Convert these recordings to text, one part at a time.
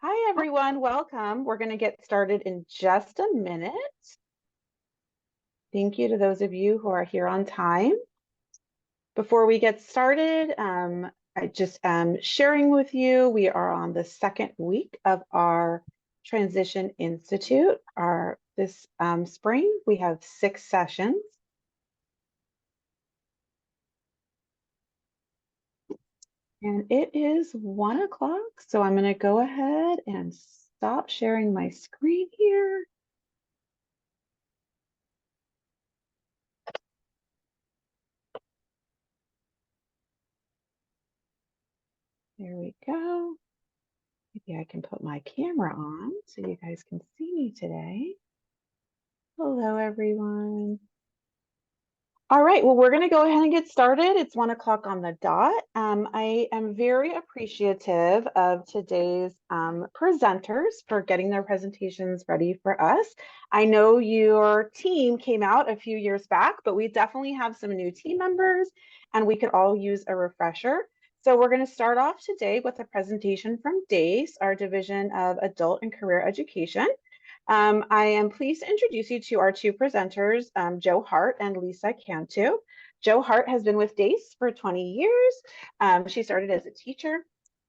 Hi, everyone. Welcome. We're going to get started in just a minute. Thank you to those of you who are here on time. Before we get started, I just am sharing with you, we are on the second week of our Transition Institute. This spring, we have 6 sessions. And it is 1 o'clock, so I'm going to go ahead and stop sharing my screen here. There we go. Maybe I can put my camera on so you guys can see me today. Hello, everyone. All right, well, we're going to go ahead and get started. It's 1 o'clock on the dot. I am very appreciative of today's presenters for getting their presentations ready for us. I know your team came out a few years back, but we definitely have some new team members and we could all use a refresher. So we're going to start off today with a presentation from DACE, our Division of Adult and Career Education. I am pleased to introduce you to our 2 presenters, Joe Hart and Lisa Cantu. Joe Hart has been with DACE for 20 years. She started as a teacher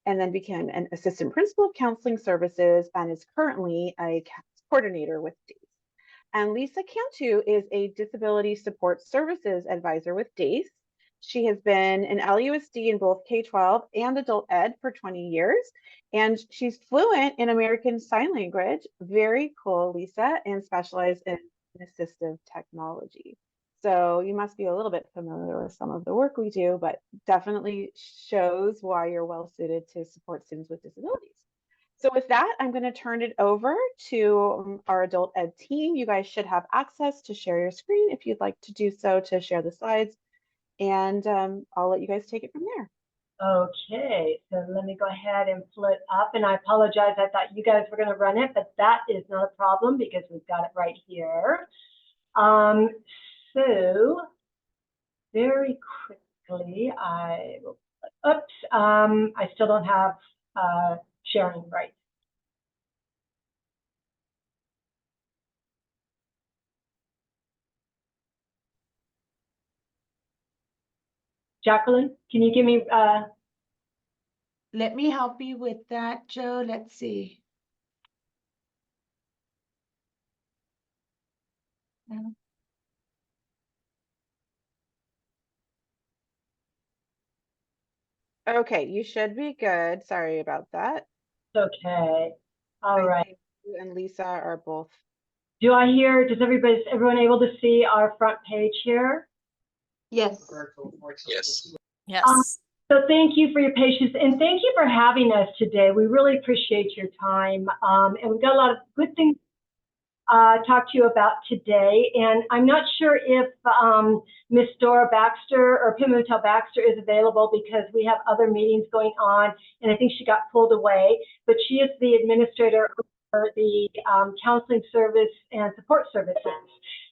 and then became an assistant principal of counseling services and is currently a coordinator with DACE. And Lisa Cantu is a disability support services advisor with DACE. She has been an LAUSD in both K-12 and adult ed for 20 years, and she's fluent in American Sign Language. Very cool, Lisa, and specialized in assistive technology. So you must be a little bit familiar with some of the work we do, but definitely shows why you're well suited to support students with disabilities. So with that, I'm going to turn it over to our adult ed team. You guys should have access to share your screen if you'd like to do so, to share the slides. And I'll let you guys take it from there. Okay, so let me go ahead and flip up. And I apologize, I thought you guys were going to run it, but that is not a problem because we've got it right here. So very quickly, I will, I still don't have sharing right. Jacqueline, can you give me? Let me help you with that, Joe. Let's see. Okay, you should be good. Sorry about that. Okay. All right. You and Lisa are both. Do I hear? Does everyone able to see our front page here? Yes. Yes. Yes. So thank you for your patience and thank you for having us today. We really appreciate your time. And we've got a lot of good things to talk to you about today. And I'm not sure if Miss Dora Baxter or Pimentel Baxter is available because we have other meetings going on and I think she got pulled away, but she is the administrator for the counseling service and support services.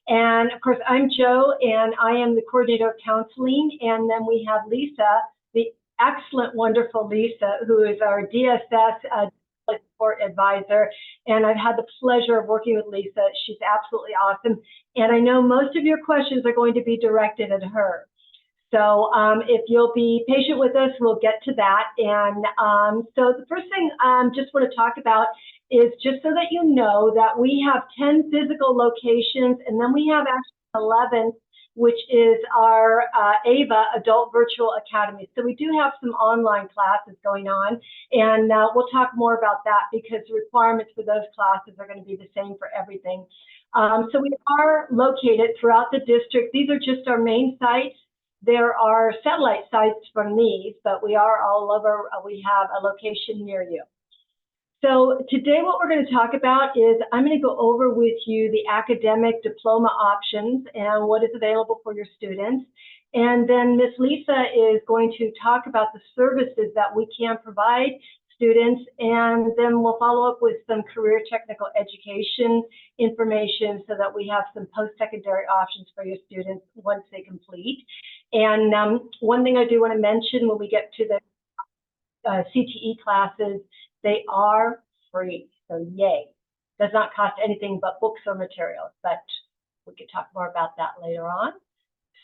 And of course, I'm Joe and I am the coordinator of counseling. And then we have Lisa, the excellent, wonderful Lisa, who is our DSS support advisor. And I've had the pleasure of working with Lisa. She's absolutely awesome. And I know most of your questions are going to be directed at her. So if you'll be patient with us, we'll get to that. And so the first thing I just want to talk about is just so that you know that we have 10 physical locations, and then we have actually 11, which is our AVA, Adult Virtual Academy. So we do have some online classes going on, and we'll talk more about that because the requirements for those classes are going to be the same for everything. So we are located throughout the district. These are just our main sites. There are satellite sites from these, but we are all over. We have a location near you. So today what we're going to talk about is I'm going to go over with you the academic diploma options and what is available for your students. And then Miss Lisa is going to talk about the services that we can provide students, and then we'll follow up with some career technical education information so that we have some post-secondary options for your students once they complete. And one thing I do want to mention when we get to the CTE classes, they are free. So yay. Does not cost anything but books or materials, but we could talk more about that later on.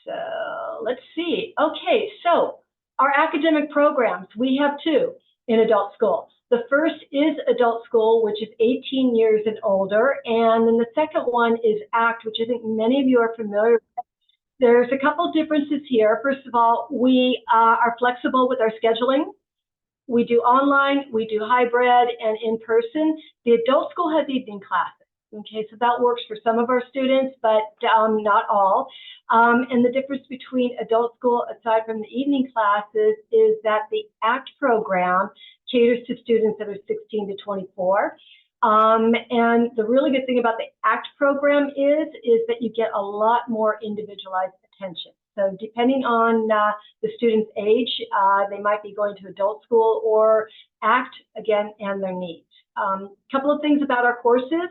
So let's see. Okay, so our academic programs, we have two in adult school. The first is adult school, which is 18 years and older. And then the second one is ACT, which I think many of you are familiar with. There's a couple differences here. First of all, we are flexible with our scheduling. We do online, we do hybrid and in person. The adult school has evening classes. Okay, so that works for some of our students, but not all. And the difference between adult school, aside from the evening classes, is that the ACT program caters to students that are 16 to 24. And the really good thing about the ACT program is that you get a lot more individualized attention. So depending on the student's age, they might be going to adult school or ACT, again, and their needs. Couple of things about our courses.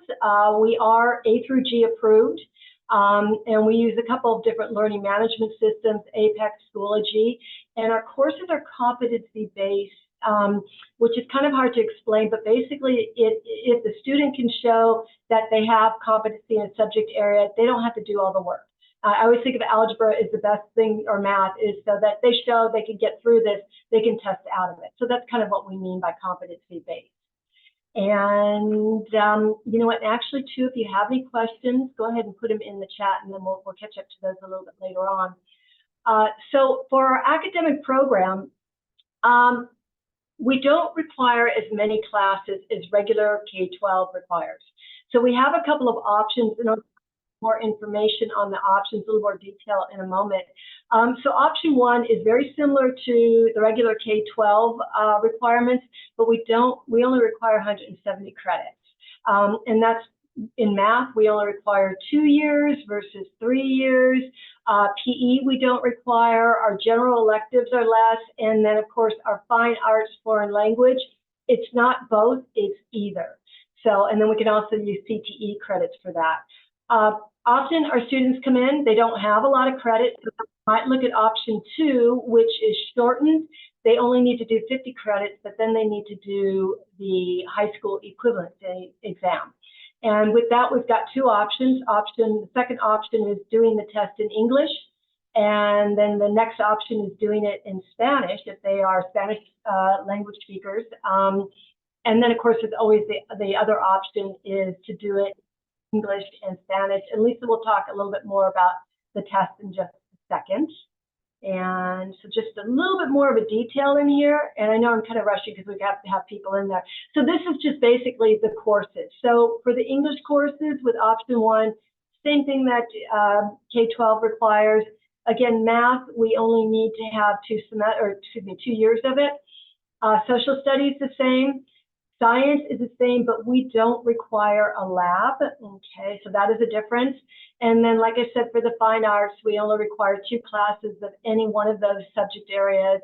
We are A through G approved, and we use a couple of different learning management systems, APEX, Schoology, and our courses are competency-based, which is kind of hard to explain, but basically if the student can show that they have competency in a subject area, they don't have to do all the work. I always think of algebra as the best thing, or math, is so that they show they can get through this, they can test out of it. So that's kind of what we mean by competency-based. And you know what, actually too, if you have any questions, go ahead and put them in the chat and then we'll catch up to those a little bit later on. So for our academic program, we don't require as many classes as regular K-12 requires. So we have a couple of options, and more information on the options, a little more detail in a moment. So option one is very similar to the regular K-12 requirements, but we only require 170 credits. And that's in math, we only require 2 years versus 3 years. PE we don't require, our general electives are less, and then of course our fine arts foreign language, it's not both, it's either. So, and then we can also use CTE credits for that. Often our students come in, they don't have a lot of credit, so they might look at option 2, which is shortened. They only need to do 50 credits, but then they need to do the high school equivalency exam. And with that, we've got two options. The second option is doing the test in English, and then the next option is doing it in Spanish if they are Spanish language speakers. And then, of course, there's always the other option is to do it English and Spanish. And Lisa will talk a little bit more about the test in just a second. And so just a little bit more of a detail in here. And I know I'm kind of rushing because we have to have people in there. So this is just basically the courses. So for the English courses with option 1, same thing that K-12 requires. Again, math, we only need to have 2 years of it. Social studies, the same. Science is the same, but we don't require a lab. Okay, so that is a difference. And then, like I said, for the fine arts, we only require 2 classes of any one of those subject areas.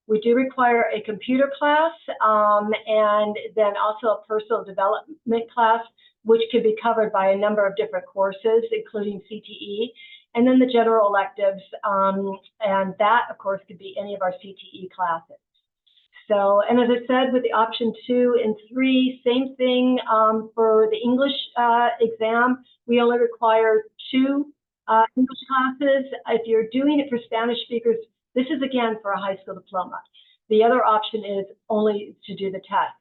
We do require a computer class and then also a personal development class, which could be covered by a number of different courses, including CTE. And then the general electives, and that, of course, could be any of our CTE classes. So, and as I said, with the option 2 and 3, same thing for the English exam. We only require 2 English classes. If you're doing it for Spanish speakers, this is again for a high school diploma. The other option is only to do the test.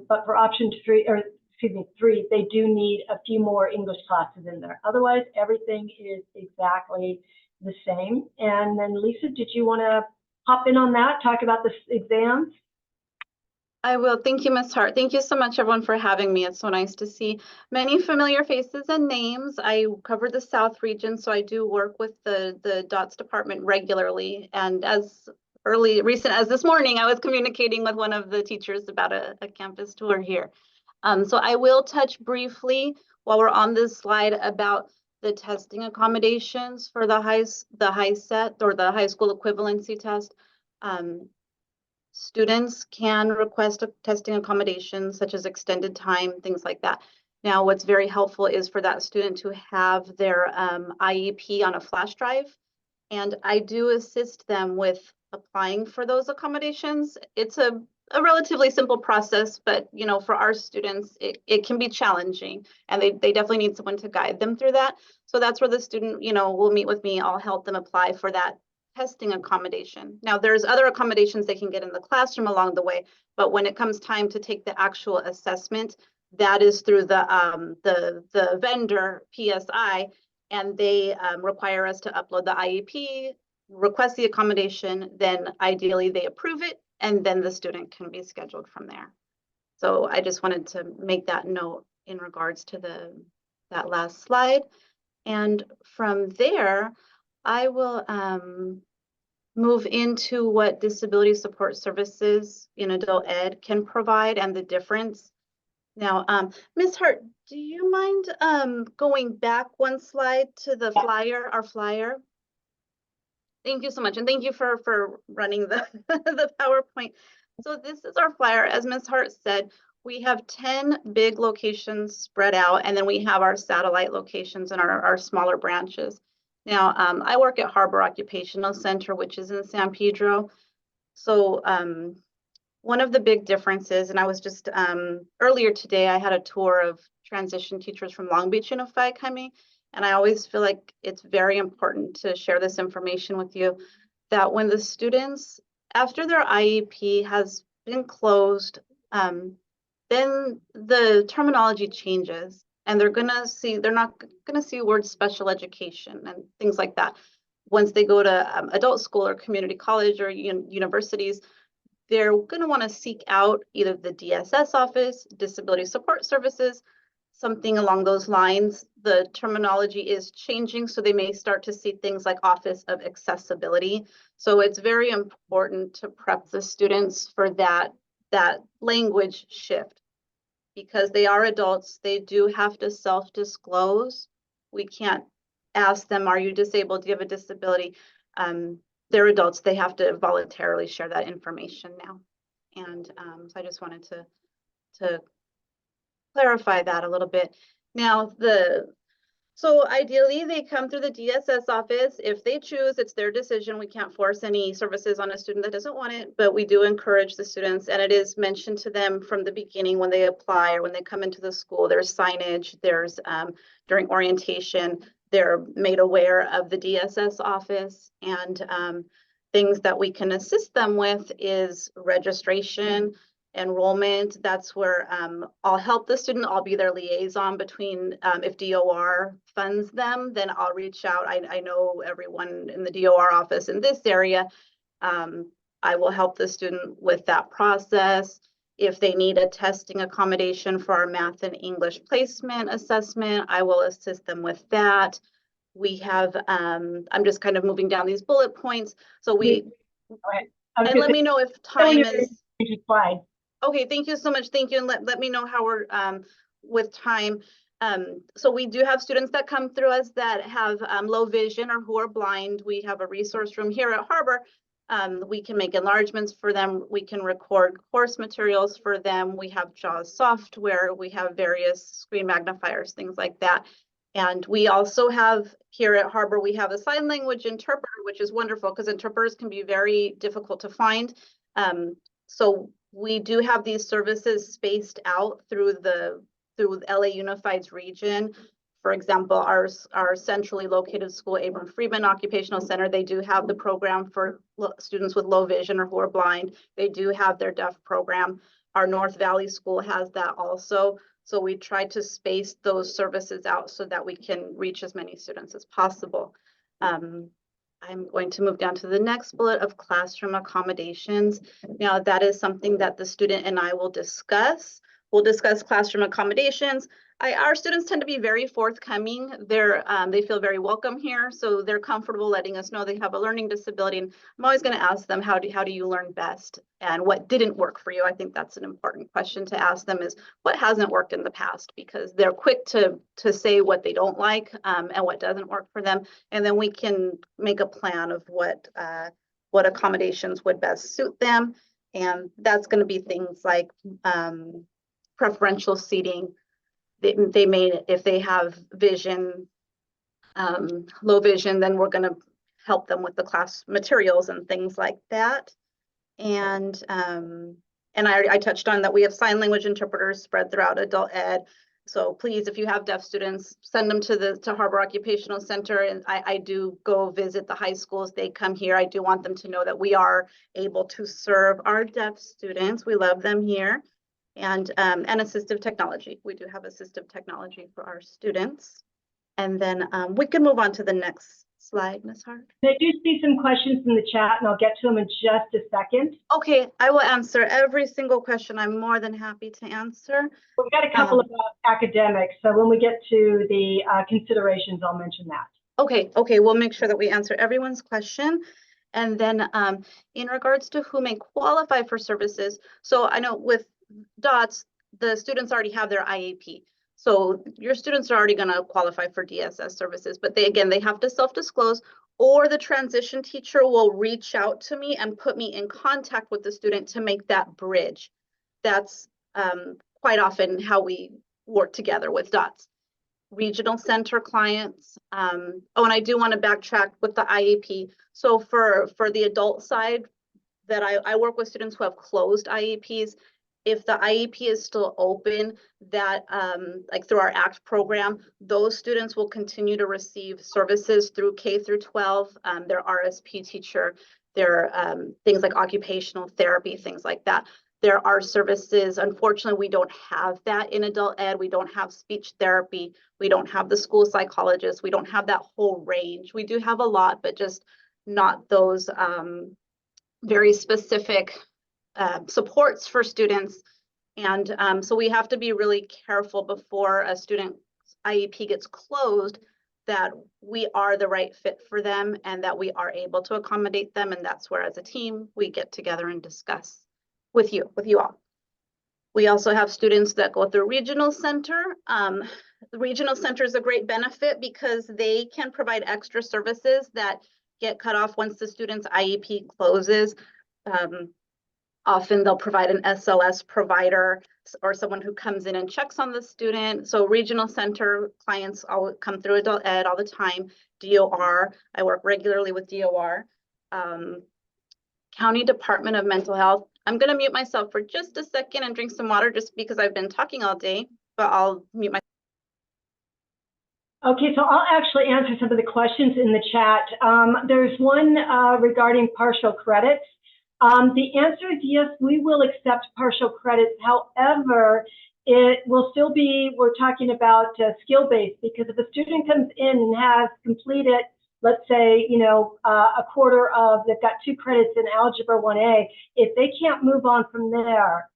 But for option 3, they do need a few more English classes in there. Otherwise, everything is exactly the same. And then Lisa, did you want to hop in on that, talk about the exams? I will. Thank you, Ms. Hart. Thank you so much, everyone, for having me. It's so nice to see many familiar faces and names. I cover the South region, so I do work with the DOTS department regularly. And as recent as this morning, I was communicating with one of the teachers about a campus tour here. So I will touch briefly while we're on this slide about the testing accommodations for the high set or the high school equivalency test. Students can request a testing accommodation such as extended time, things like that. Now, what's very helpful is for that student to have their IEP on a flash drive, and I do assist them with applying for those accommodations. It's a a relatively simple process, but you know, for our students, it can be challenging, and they definitely need someone to guide them through that. So that's where the student, you know, will meet with me. I'll help them apply for that testing accommodation. Now, there's other accommodations they can get in the classroom along the way, but when it comes time to take the actual assessment, that is through the vendor PSI, and they require us to upload the IEP, request the accommodation, then ideally they approve it, and then the student can be scheduled from there. So I just wanted to make that note in regards to that last slide. And from there, I will move into what disability support services in adult ed can provide and the difference. Now, Ms. Hart, do you mind going back one slide to the flyer, our flyer? Thank you so much. And thank you for running the, the PowerPoint. So this is our flyer. As Ms. Hart said, we have 10 big locations spread out, and then we have our satellite locations and our smaller branches. Now, I work at Harbor Occupational Center, which is in San Pedro. So one of the big differences, and I was just earlier today, I had a tour of transition teachers from Long Beach Unified coming. And I always feel like it's very important to share this information with you, that when the students, after their IEP has been closed, then the terminology changes, and they're not gonna see words special education and things like that. Once they go to adult school or community college or universities, they're gonna wanna seek out either the DSS office, disability support services, something along those lines. The terminology is changing, so they may start to see things like Office of Accessibility. So it's very important to prep the students for that language shift, because they are adults. They do have to self-disclose. We can't ask them, are you disabled? Do you have a disability? They're adults. They have to voluntarily share that information now. And so I just wanted to clarify that a little bit. Now, so ideally they come through the DSS office. If they choose, it's their decision. We can't force any services on a student that doesn't want it, but we do encourage the students, and it is mentioned to them from the beginning when they apply or when they come into the school. There's signage, there's during orientation, they're made aware of the DSS office, and things that we can assist them with is registration, enrollment. That's where I'll help the student. I'll be their liaison between, if DOR funds them, then I'll reach out. I know everyone in the DOR office in this area. I will help the student with that process. If they need a testing accommodation for our math and English placement assessment, I will assist them with that. We have, I'm just kind of moving down these bullet points. So and let me know if time is. Slide. Okay, thank you so much. Thank you. And let me know how we're with time. So we do have students that come through us that have low vision or who are blind. We have a resource room here at Harbor. We can make enlargements for them. We can record course materials for them. We have JAWS software. We have various screen magnifiers, things like that. And we also have here at Harbor, we have a sign language interpreter, which is wonderful because interpreters can be very difficult to find. So we do have these services spaced out through LA Unified's region. For example, our centrally located school, Abram Friedman Occupational Center, they do have the program for students with low vision or who are blind. They do have their deaf program. Our North Valley School has that also. So we try to space those services out so that we can reach as many students as possible. I'm going to move down to the next bullet of classroom accommodations. Now, that is something that the student and I will discuss. We'll discuss classroom accommodations. Our students tend to be very forthcoming. They feel very welcome here, so they're comfortable letting us know they have a learning disability. And I'm always going to ask them, how do you learn best, and what didn't work for you? I think that's an important question to ask them, is what hasn't worked in the past, because they're quick to say what they don't like and what doesn't work for them, and then we can make a plan of what accommodations would best suit them. And that's going to be things like preferential seating. They may, if they have vision, low vision, then we're going to help them with the class materials and things like that. And And I touched on that we have sign language interpreters spread throughout adult ed. So please, if you have deaf students, send them to Harbor Occupational Center. And I do go visit the high schools. They come here. I do want them to know that we are able to serve our deaf students. We love them here. And assistive technology. We do have assistive technology for our students. And then we can move on to the next slide, Ms. Hart. I do see some questions in the chat, and I'll get to them in just a second. Okay, I will answer every single question. I'm more than happy to answer. We've got a couple about academics, so when we get to the considerations, I'll mention that. Okay, we'll make sure that we answer everyone's question. And then in regards to who may qualify for services, so I know with DOTS, the students already have their IEP. So your students are already going to qualify for DSS services, but they have to self-disclose, or the transition teacher will reach out to me and put me in contact with the student to make that bridge. That's quite often how we work together with DOTS. Regional center clients. And I do want to backtrack with the IEP. So for the adult side, that I work with students who have closed IEPs. If the IEP is still open, that like through our ACT program, those students will continue to receive services through K through 12, their RSP teacher, their things like occupational therapy, things like that. There are services, unfortunately, we don't have that in adult ed. We don't have speech therapy. We don't have the school psychologist. We don't have that whole range. We do have a lot, but just not those very specific supports for students. And so we have to be really careful before a student's IEP gets closed that we are the right fit for them and that we are able to accommodate them. And that's where, as a team, we get together and discuss with you all. We also have students that go through regional center. The regional center is a great benefit because they can provide extra services that get cut off once the student's IEP closes. Often they'll provide an SLS provider or someone who comes in and checks on the student. So regional center clients all come through adult ed all the time. DOR, I work regularly with DOR. County Department of Mental Health. I'm going to mute myself for just a second and drink some water just because I've been talking all day, but I'll mute myself. Okay, so I'll actually answer some of the questions in the chat. There's one regarding partial credits. The answer is yes, we will accept partial credits. However, it will still be, we're talking about skill-based, because if a student comes in and has completed, let's say, a quarter of, they've got 2 credits in Algebra 1A, if they can't move on from there,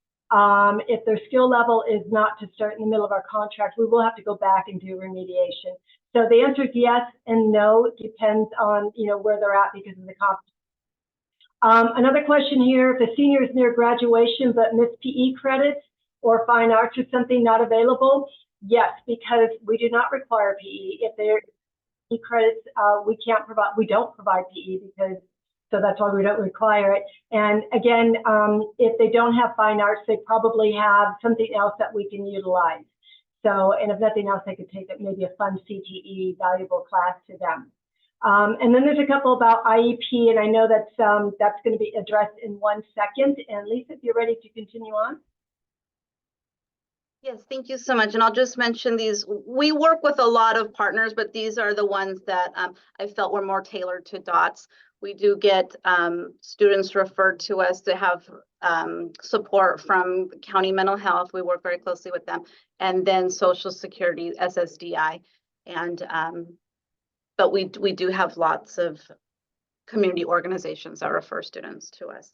if their skill level is not to start in the middle of our contract, we will have to go back and do remediation. So the answer is yes and no. It depends on, where they're at because of the competition. Another question here, if a senior is near graduation but missed PE credits or fine arts or something not available, yes, because we do not require PE. If they're PE credits, we don't provide PE so that's why we don't require it. And again, if they don't have fine arts, they probably have something else that we can utilize. So, and if nothing else, they could take maybe a fun CTE valuable class to them. And then there's a couple about IEP, and I know that's going to be addressed in 1 second. And Lisa, if you're ready to continue on. Yes, thank you so much. And I'll just mention these. We work with a lot of partners, but these are the ones that I felt were more tailored to DOTS. We do get students referred to us to have support from County Mental Health. We work very closely with them. And then Social Security, SSDI. And but we do have lots of community organizations that refer students to us.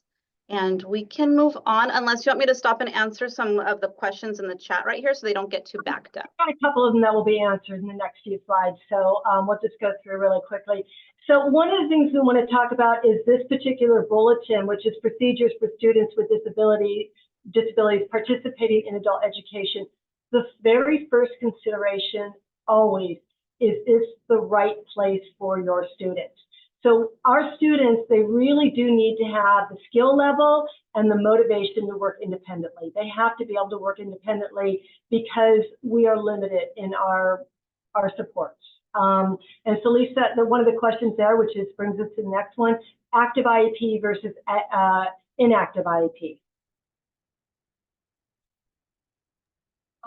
And we can move on unless you want me to stop and answer some of the questions in the chat right here so they don't get too backed up. I've got a couple of them that will be answered in the next few slides. So we'll just go through really quickly. So one of the things we want to talk about is this particular bulletin, which is procedures for students with disabilities participating in adult education. The very first consideration always is this the right place for your students? So our students, they really do need to have the skill level and the motivation to work independently. They have to be able to work independently because we are limited in our supports. And so Lisa, one of the questions there, which brings us to the next one, active IEP versus inactive IEP.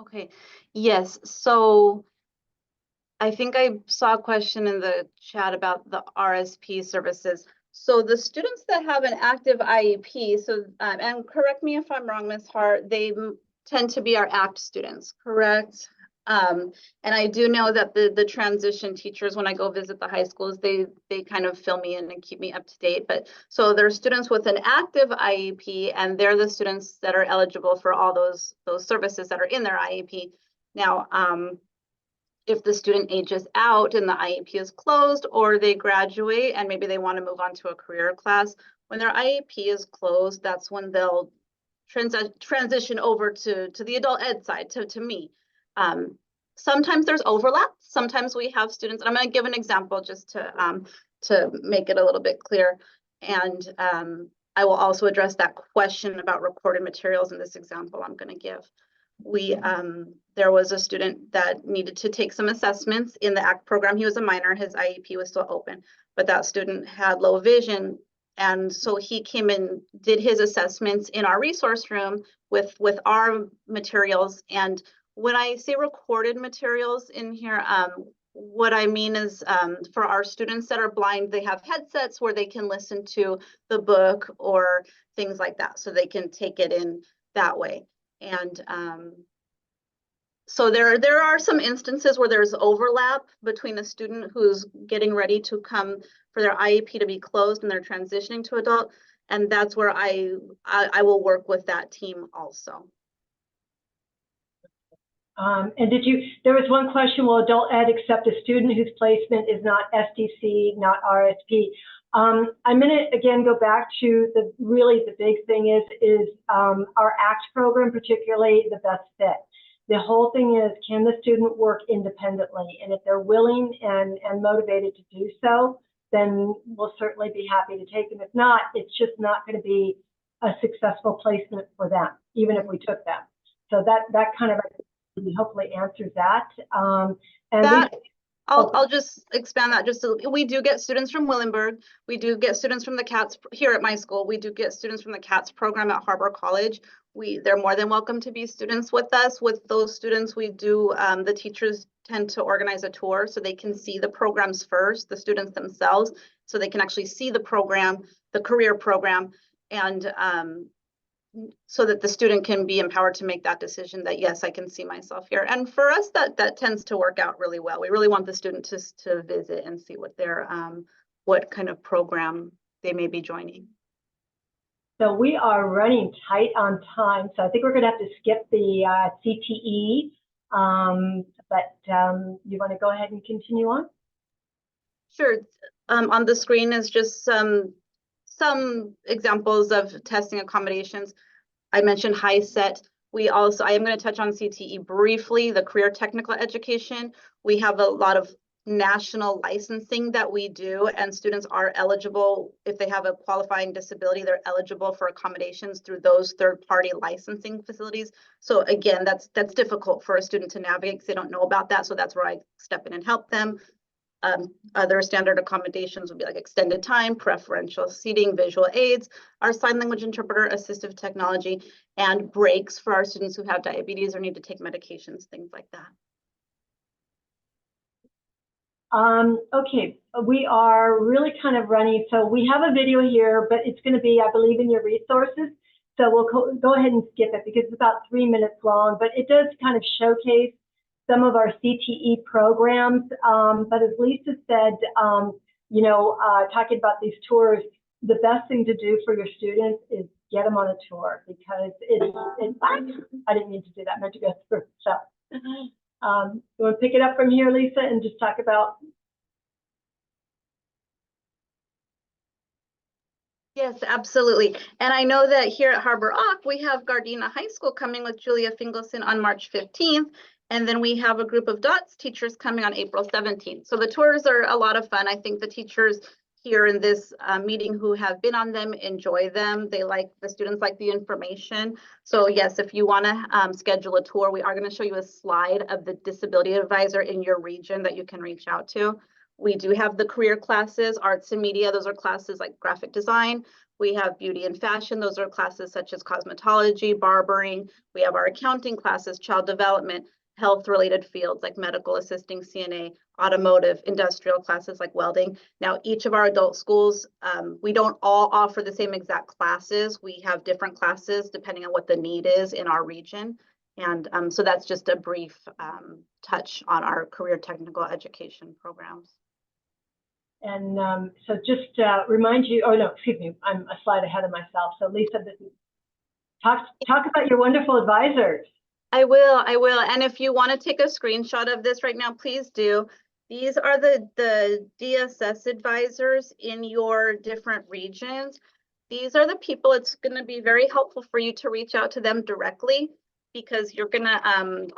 Okay, yes, so I think I saw a question in the chat about the RSP services. So the students that have an active IEP, so, and correct me if I'm wrong, Ms. Hart, they tend to be our ACT students, correct? And I do know that the transition teachers, when I go visit the high schools, they kind of fill me in and keep me up to date. But so there are students with an active IEP, and they're the students that are eligible for all those services that are in their IEP. Now, if the student ages out and the IEP is closed, or they graduate and maybe they want to move on to a career class, when their IEP is closed, that's when they'll transition over to the adult ed side, to me. Sometimes there's overlap. Sometimes we have students, and I'm going to give an example just to make it a little bit clear. And I will also address that question about recorded materials in this example I'm going to give. There was a student that needed to take some assessments in the ACT program. He was a minor, his IEP was still open, but that student had low vision. And so he came and did his assessments in our resource room with our materials. And when I say recorded materials in here, what I mean is for our students that are blind, they have headsets where they can listen to the book or things like that, so they can take it in that way. And so there are some instances where there's overlap between a student who's getting ready to come for their IEP to be closed and they're transitioning to adult, and that's where I will work with that team also. And there was one question, will adult ed accept a student whose placement is not SDC, not RSP? I'm going to again go back to the big thing is our ACT program, particularly the best fit. The whole thing is, can the student work independently? And if they're willing and motivated to do so, then we'll certainly be happy to take them. If not, it's just not going to be a successful placement for them, even if we took them. So that kind of hopefully answers that. I'll just expand that just a little. We do get students from Willenburg. We do get students from the CATS here at my school. We do get students from the CATS program at Harbor College. They're more than welcome to be students with us. With those students, we do, the teachers tend to organize a tour so they can see the programs first, the students themselves, so they can actually see the program, the career program, and so that the student can be empowered to make that decision that, yes, I can see myself here. And for us, that tends to work out really well. We really want the student to visit and see what their what kind of program they may be joining. So we are running tight on time, so I think we're going to have to skip the CTE, but you want to go ahead and continue on? Sure. On the screen is just some examples of testing accommodations. I mentioned HiSET. I am going to touch on CTE briefly, the career technical education. We have a lot of national licensing that we do, and students are eligible. If they have a qualifying disability, they're eligible for accommodations through those third-party licensing facilities. So again, that's difficult for a student to navigate because they don't know about that. So that's where I step in and help them. Other standard accommodations would be like extended time, preferential seating, visual aids, our sign language interpreter, assistive technology, and breaks for our students who have diabetes or need to take medications, things like that. Okay, we are really kind of running. So we have a video here, but it's going to be, I believe, in your resources. So we'll go ahead and skip it because it's about 3 minutes long, but it does kind of showcase some of our CTE programs. But as Lisa said, talking about these tours, the best thing to do for your students is get them on a tour, because I didn't mean to do that, I meant to go through. So you want to pick it up from here, Lisa, and just talk about? Yes, absolutely. And I know that here at Harbor Ock, we have Gardena High School coming with Julia Fingelson on March 15th. And then we have a group of DOTS teachers coming on April 17th. So the tours are a lot of fun. I think the teachers here in this meeting who have been on them enjoy them. The students like the information. So yes, if you want to schedule a tour, we are going to show you a slide of the disability advisor in your region that you can reach out to. We do have the career classes, arts and media. Those are classes like graphic design. We have beauty and fashion. Those are classes such as cosmetology, barbering. We have our accounting classes, child development, health-related fields like medical assisting, CNA, automotive, industrial classes like welding. Now, each of our adult schools, we don't all offer the same exact classes. We have different classes depending on what the need is in our region. And so that's just a brief touch on our career technical education programs. And so just remind you, oh no, excuse me, I'm a slide ahead of myself. So Lisa, talk about your wonderful advisors. I will. And if you want to take a screenshot of this right now, please do. These are the DSS advisors in your different regions. These are the people, it's going to be very helpful for you to reach out to them directly, because you're going to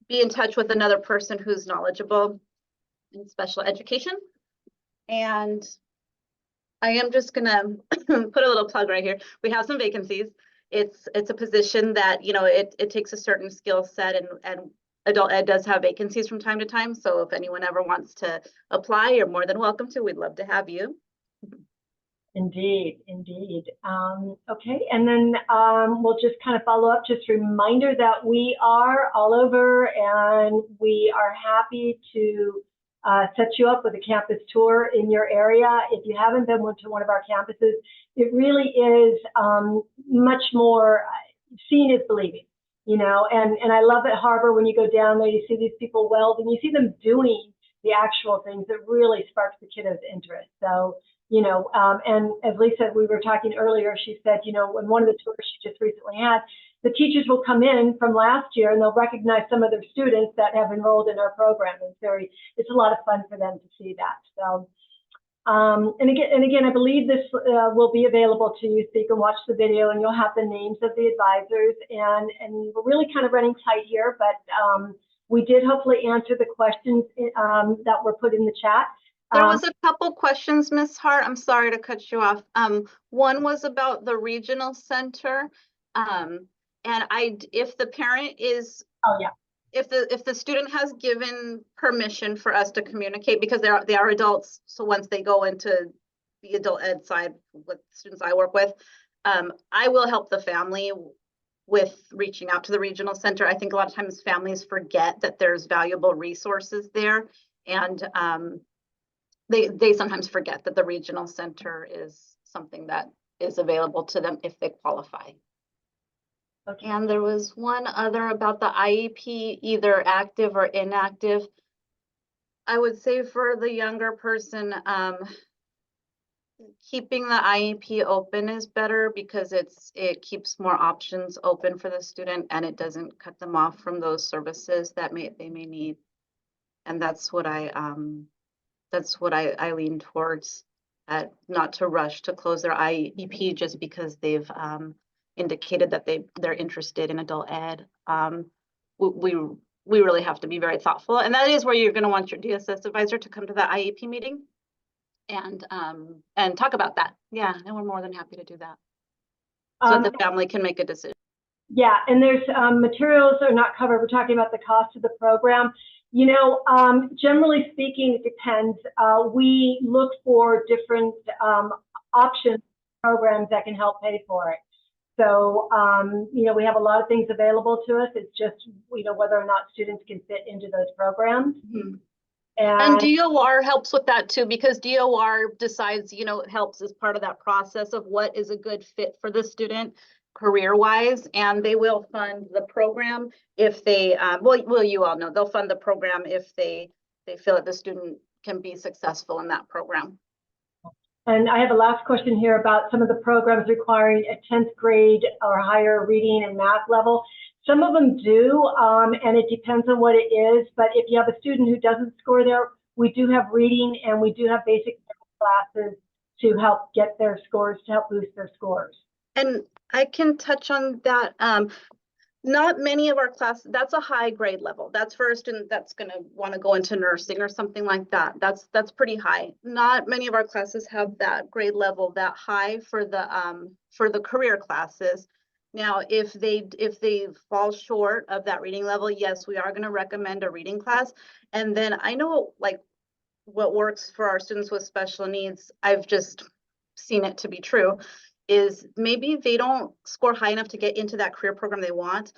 be in touch with another person who's knowledgeable in special education. And I am just gonna put a little plug right here. We have some vacancies. It's a position that, you know, it takes a certain skill set, and adult ed does have vacancies from time to time. So if anyone ever wants to apply, you're more than welcome to. We'd love to have you. Indeed. Okay, and then we'll just kind of follow up. Just a reminder that we are all over, and we are happy to set you up with a campus tour in your area. If you haven't been to one of our campuses, it really is much more seeing is believing, you know, and I love at Harbor when you go down there, you see these people weld and you see them doing the actual things that really sparks the kiddos' interest. So, you know, and as Lisa, we were talking earlier, she said, you know, in one of the tours she just recently had, the teachers will come in from last year and they'll recognize some of their students that have enrolled in our program. It's a lot of fun for them to see that. So, and again, I believe this will be available to you, so you can watch the video and you'll have the names of the advisors. And we're really kind of running tight here, but we did hopefully answer the questions that were put in the chat. There was a couple questions, Ms. Hart. I'm sorry to cut you off. One was about the regional center. And if the parent is, oh yeah, if the student has given permission for us to communicate, because they are adults, so once they go into the adult ed side with students I work with, I will help the family with reaching out to the regional center. I think a lot of times families forget that there's valuable resources there, and they sometimes forget that the regional center is something that is available to them if they qualify. Okay. And there was one other about the IEP, either active or inactive. I would say for the younger person, keeping the IEP open is better, because it keeps more options open for the student, and it doesn't cut them off from those services that they may need. And that's what I lean towards, not to rush to close their IEP just because they've indicated that they're interested in adult ed. We really have to be very thoughtful, and that is where you're going to want your DSS advisor to come to the IEP meeting and talk about that. Yeah, and we're more than happy to do that, so that the family can make a decision. Yeah, and there's materials are not covered. We're talking about the cost of the program. You know, generally speaking, it depends. We look for different options, programs that can help pay for it. So, you know, we have a lot of things available to us. It's just, you know, whether or not students can fit into those programs. Mm-hmm. And DOR helps with that too, because DOR decides, you know, it helps as part of that process of what is a good fit for the student career-wise, and they will fund the program if they, well, you all know, they'll fund the program if they feel that the student can be successful in that program. And I have a last question here about some of the programs requiring a 10th grade or higher reading and math level. Some of them do, and it depends on what it is. But if you have a student who doesn't score there, we do have reading and we do have basic classes to help get their scores, to help boost their scores. And I can touch on that. Not many of our classes, that's a high grade level. That's for a student that's going to want to go into nursing or something like that. That's pretty high. Not many of our classes have that grade level that high for the career classes. Now, if they fall short of that reading level, yes, we are going to recommend a reading class. And then I know, like, what works for our students with special needs, I've just seen it to be true, is maybe they don't score high enough to get into that career program they want.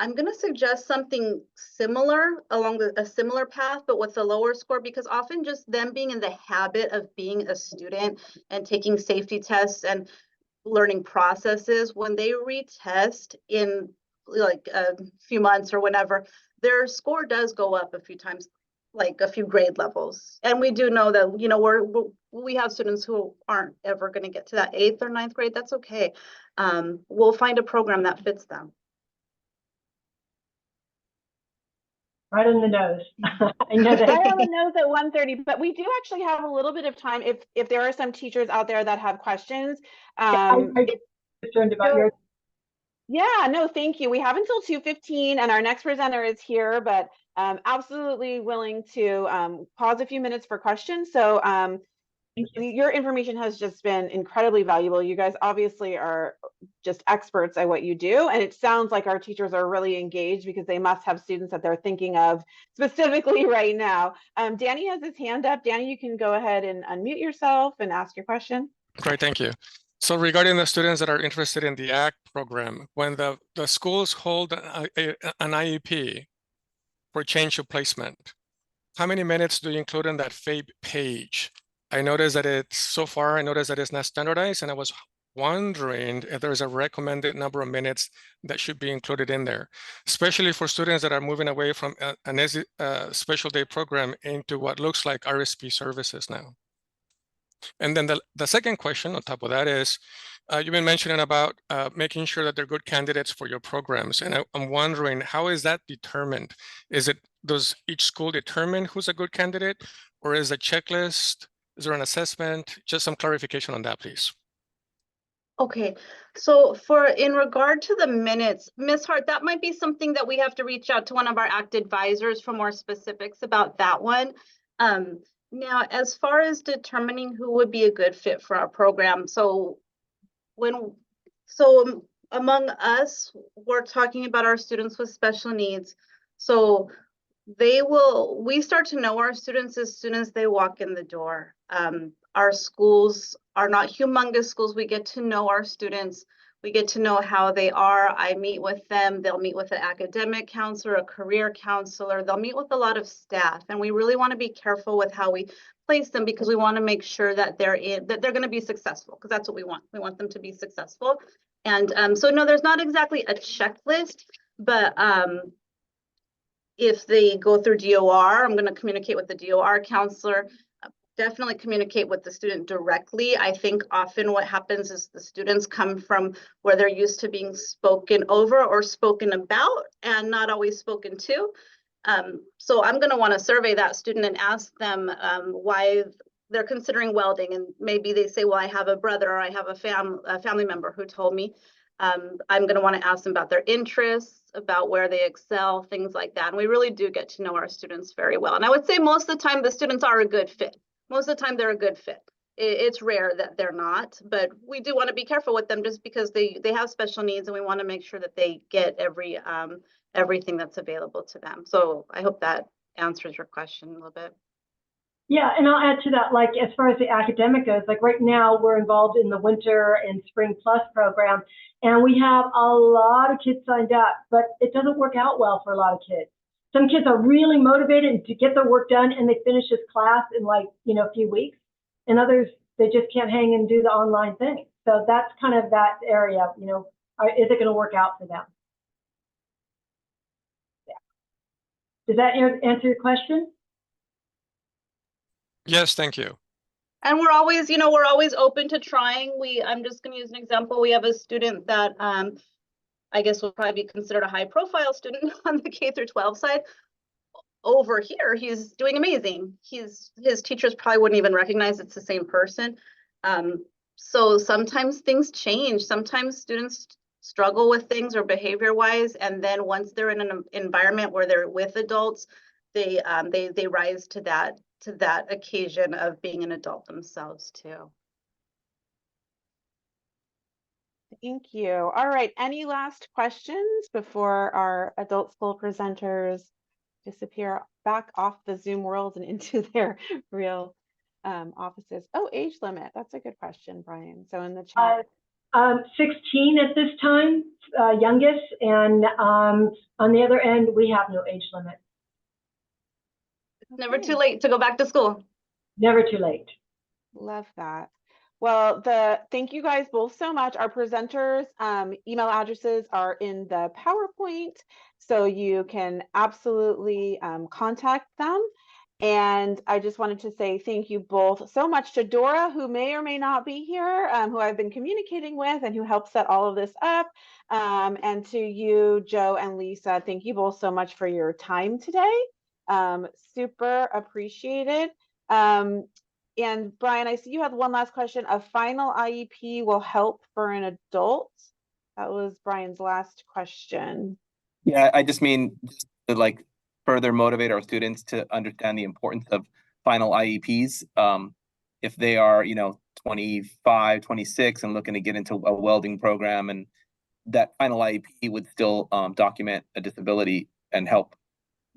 I'm going to suggest something similar along a similar path, but with a lower score, because often just them being in the habit of being a student and taking safety tests and learning processes, when they retest in like a few months or whenever, their score does go up a few times, like a few grade levels. And we do know that, you know, we have students who aren't ever going to get to that 8th or 9th grade. That's okay. We'll find a program that fits them. Right on the nose. I know that. Right on the nose at 1:30, but we do actually have a little bit of time if there are some teachers out there that have questions. I'm concerned about your. Yeah, no, thank you. We have until 2:15 and our next presenter is here, but absolutely willing to pause a few minutes for questions. So your information has just been incredibly valuable. You guys obviously are just experts at what you do. And it sounds like our teachers are really engaged because they must have students that they're thinking of specifically right now. Danny has his hand up. Danny, you can go ahead and unmute yourself and ask your question. Great, thank you. So regarding the students that are interested in the ACT program, when the schools hold an IEP for change of placement, how many minutes do you include in that FAPE page? I noticed that I noticed that it's not standardized, and I was wondering if there's a recommended number of minutes that should be included in there, especially for students that are moving away from a special day program into what looks like RSP services now. And then the second question on top of that is, you've been mentioning about making sure that they're good candidates for your programs. And I'm wondering, how is that determined? Does each school determine who's a good candidate, or is a checklist? Is there an assessment? Just some clarification on that, please. Okay, so in regard to the minutes, Ms. Hart, that might be something that we have to reach out to one of our ACT advisors for more specifics about that one. Now, as far as determining who would be a good fit for our program, so among us, we're talking about our students with special needs. So we start to know our students as soon as they walk in the door. Our schools are not humongous schools. We get to know our students. We get to know how they are. I meet with them. They'll meet with an academic counselor, a career counselor. They'll meet with a lot of staff. And we really want to be careful with how we place them, because we want to make sure that they're going to be successful, because that's what we want. We want them to be successful. And so no, there's not exactly a checklist, but if they go through DOR, I'm going to communicate with the DOR counselor. Definitely communicate with the student directly. I think often what happens is the students come from where they're used to being spoken over or spoken about and not always spoken to. So I'm going to want to survey that student and ask them why they're considering welding. And maybe they say, well, I have a brother or I have a family member who told me. I'm going to want to ask them about their interests, about where they excel, things like that. And we really do get to know our students very well. And I would say most of the time the students are a good fit. Most of the time they're a good fit. It's rare that they're not, but we do want to be careful with them just because they have special needs, and we want to make sure that they get everything that's available to them. So I hope that answers your question a little bit. Yeah, and I'll add to that, like as far as the academic goes, like right now we're involved in the Winter and Spring Plus program, and we have a lot of kids signed up, but it doesn't work out well for a lot of kids. Some kids are really motivated to get their work done, and they finish this class in like, a few weeks, and others, they just can't hang and do the online thing. So that's kind of that area, is it going to work out for them? Yeah. Does that answer your question? Yes, thank you. And we're always, we're always open to trying. I'm just going to use an example. We have a student that I guess will probably be considered a high profile student on the K through 12 side. Over here, he's doing amazing. His teachers probably wouldn't even recognize it's the same person. So sometimes things change. Sometimes students struggle with things or behavior wise, and then once they're in an environment where they're with adults, they rise to that occasion of being an adult themselves too. Thank you. All right. Any last questions before our adult school presenters disappear back off the Zoom world and into their real offices? Oh, age limit. That's a good question, Brian. So in the chat. 16 at this time, youngest, and on the other end, we have no age limit. Never Okay. too late to go back to school. Never too late. Love that. Well, thank you guys both so much. Our presenters' email addresses are in the PowerPoint, so you can absolutely contact them. And I just wanted to say thank you both so much to Dora, who may or may not be here, who I've been communicating with and who helped set all of this up. And to you, Joe and Lisa, thank you both so much for your time today. Super appreciated. And Brian, I see you had one last question. A final IEP will help for an adult. That was Brian's last question. Yeah, I just mean just to like further motivate our students to understand the importance of final IEPs. If they are, 25, 26 and looking to get into a welding program, and that final IEP would still document a disability and help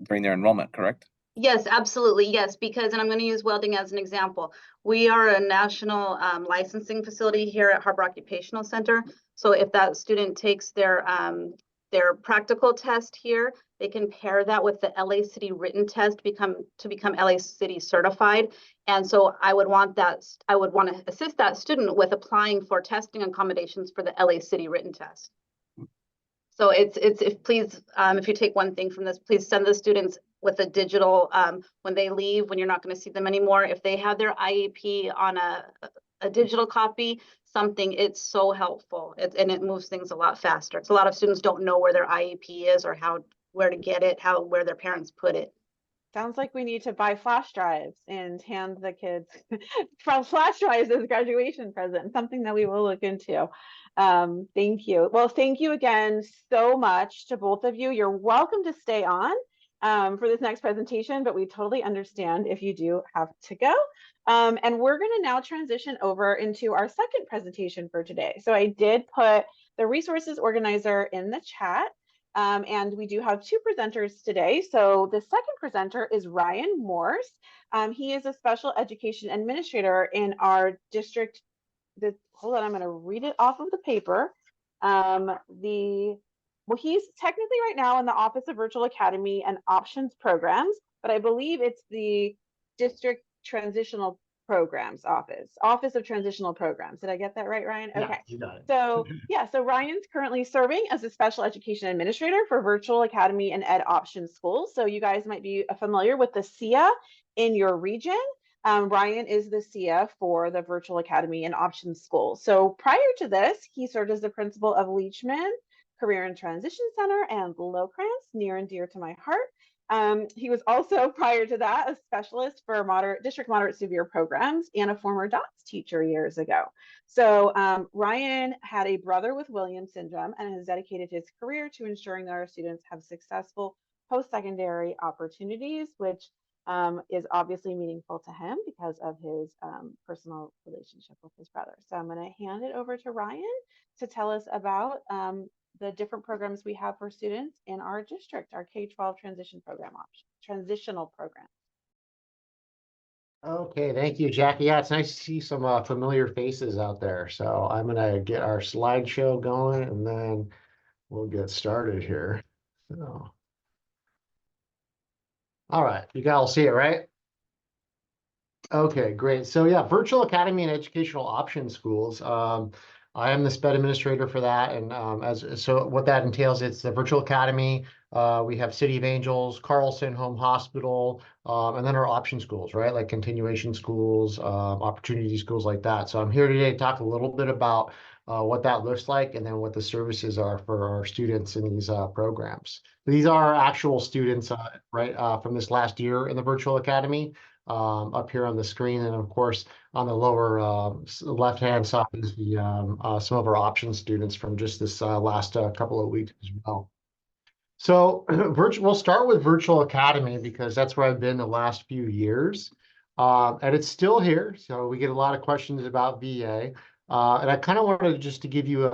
during their enrollment, correct? Yes, absolutely. Yes, because, and I'm going to use welding as an example. We are a national licensing facility here at Harbor Occupational Center. So if that student takes their practical test here, they can pair that with the LA City written test to become LA City certified. And so I would want to assist that student with applying for testing accommodations for the LA City written test. So please, if you take one thing from this, please send the students with a digital, when they leave, when you're not going to see them anymore, if they have their IEP on a digital copy, it's so helpful. And it moves things a lot faster. Because a lot of students don't know where their IEP is or where to get it, where their parents put it. Sounds like we need to buy flash drives and hand the kids flash drives as graduation present, something that we will look into. Thank you. Well, thank you again so much to both of you. You're welcome to stay on for this next presentation, but we totally understand if you do have to go. And we're going to now transition over into our second presentation for today. So I did put the resources organizer in the chat. And we do have two presenters today. So the second presenter is Ryan Morse. He is a special education administrator in our district. Hold on, I'm going to read it off of the paper. Well, he's technically right now in the Office of Virtual Academy and Options Programs, but I believe it's the District Transitional Programs Office of Transitional Programs. Did I get that right, Ryan? Okay. Yeah, you got it. So yeah, so Ryan's currently serving as a special education administrator for Virtual Academy and Ed Options schools. So you guys might be familiar with the SIA in your region. Ryan is the SIA for the Virtual Academy and Options schools. So prior to this, he served as the principal of Leachman Career and Transition Center and Locrance, near and dear to my heart. He was also, prior to that, a specialist for district moderate severe programs and a former DACE teacher years ago. So Ryan had a brother with Williams syndrome and has dedicated his career to ensuring that our students have successful post-secondary opportunities, which is obviously meaningful to him because of his personal relationship with his brother. So I'm going to hand it over to Ryan to tell us about the different programs we have for students in our district, our K-12 transitional program. Okay, thank you, Jackie. Yeah, it's nice to see some familiar faces out there. So I'm gonna get our slideshow going and then we'll get started here. So, all right, you guys all see it, right? Okay, great. So yeah, Virtual Academy and Educational Options Schools. I am the SPED administrator for that, and so what that entails, it's the Virtual Academy. We have City of Angels, Carlson Home Hospital, and then our option schools, right? Like continuation schools, opportunity schools like that. So I'm here today to talk a little bit about what that looks like and then what the services are for our students in these programs. These are actual students, right, from this last year in the Virtual Academy. Up here on the screen, and of course on the lower left-hand side is the some of our option students from just this last couple of weeks as well. So we'll start with Virtual Academy because that's where I've been the last few years, and it's still here. So we get a lot of questions about VA, and I kind of wanted just to give you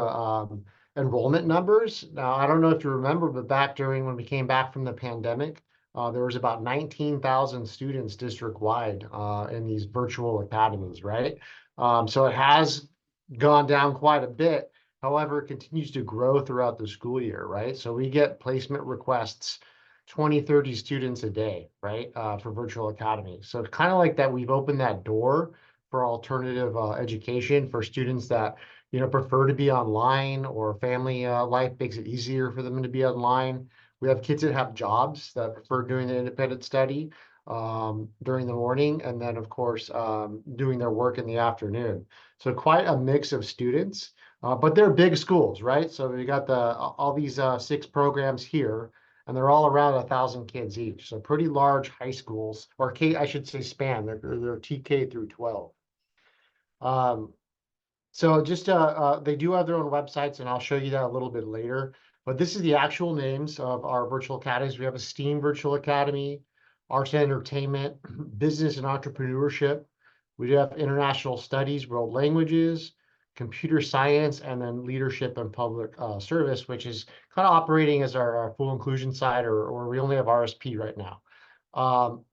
enrollment numbers. Now I don't know if you remember, but back when we came back from the pandemic. There was about 19,000 students district-wide in these virtual academies, right? So it has gone down quite a bit. However, it continues to grow throughout the school year, right? So we get placement requests 20, 30 students a day, right, for Virtual Academy. So it's kind of like that we've opened that door for alternative education for students that, prefer to be online, or family life makes it easier for them to be online. We have kids that have jobs that prefer doing the independent study during the morning, and then, of course, doing their work in the afternoon. So quite a mix of students, but they're big schools, right? So we got all these 6 programs here, and they're all around 1,000 kids each. So pretty large high schools, or I should say span. They're TK through 12. So just they do have their own websites, and I'll show you that a little bit later. But this is the actual names of our virtual academies. We have a STEAM Virtual Academy, Arts and Entertainment, Business and Entrepreneurship. We do have International Studies, World Languages, Computer Science, and then Leadership and Public Service, which is kind of operating as our full inclusion side, or we only have RSP right now.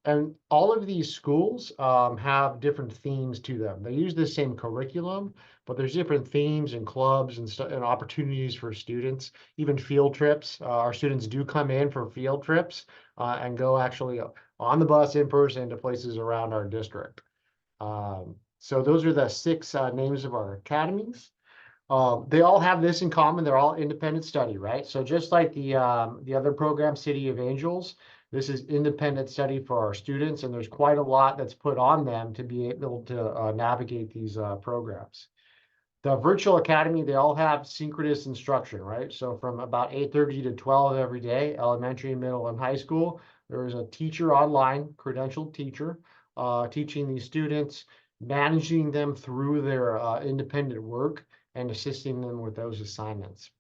And all of these schools have different themes to them. They use the same curriculum, but there's different themes and clubs and opportunities for students, even field trips. Our students do come in for field trips and go actually on the bus in person to places around our district. So those are the 6 names of our academies. They all have this in common. They're all independent study, right? So just like the other program, City of Angels, this is independent study for our students, and there's quite a lot that's put on them to be able to navigate these programs. The Virtual Academy, they all have synchronous instruction, right? So from about 8:30 to 12 every day, elementary, middle, and high school, there is a teacher online, credentialed teacher, teaching these students, managing them through their independent work, and assisting them with those assignments.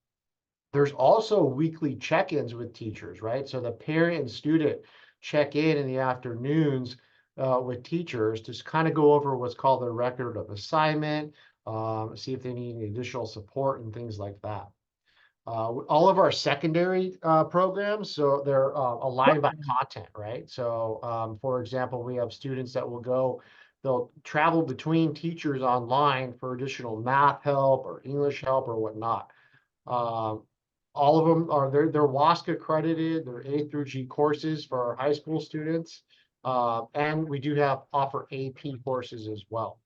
There's also weekly check-ins with teachers, right? So the parent and student check in the afternoons with teachers to kind of go over what's called the record of assignment, see if they need any additional support and things like that. All of our secondary programs, so they're aligned by content, right? So for example, we have students that they'll travel between teachers online for additional math help or English help or whatnot. All of them they're WASC accredited. They're A through G courses for our high school students. And we do offer AP courses as well.